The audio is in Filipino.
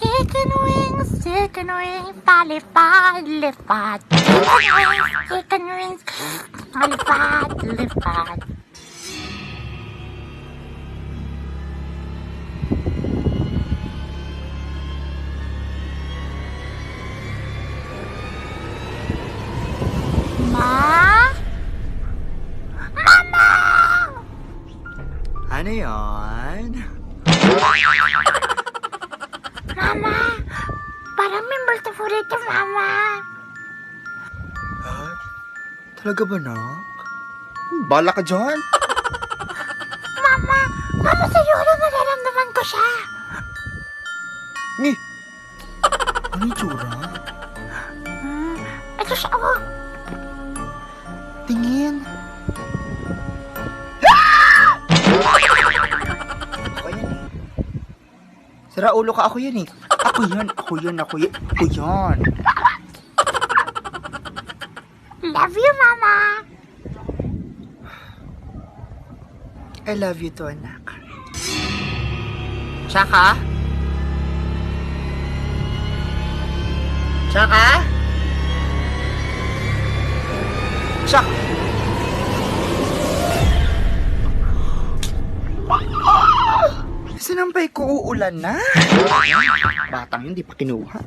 Chicken wings, palipad, lipad. Chicken wings, palipad, lipad. Ma? Mama! Ano yon? Mama! Parang may multo po rito, Mama. Ha? Talaga ba, nak? Bala ka dyan? Mama! Mama, siguro nararamdaman ko siya. Ni! Ano yung tsura? Ito siya, oh. Tingin. Ako yan eh. Sira ulo ka, ako yan eh. Ako yan. Love you, Mama. I love you too, anak. Tsaka? Tsaka? Tsak! Sinampay ko uulan na. Batang yun, di pa kinuha.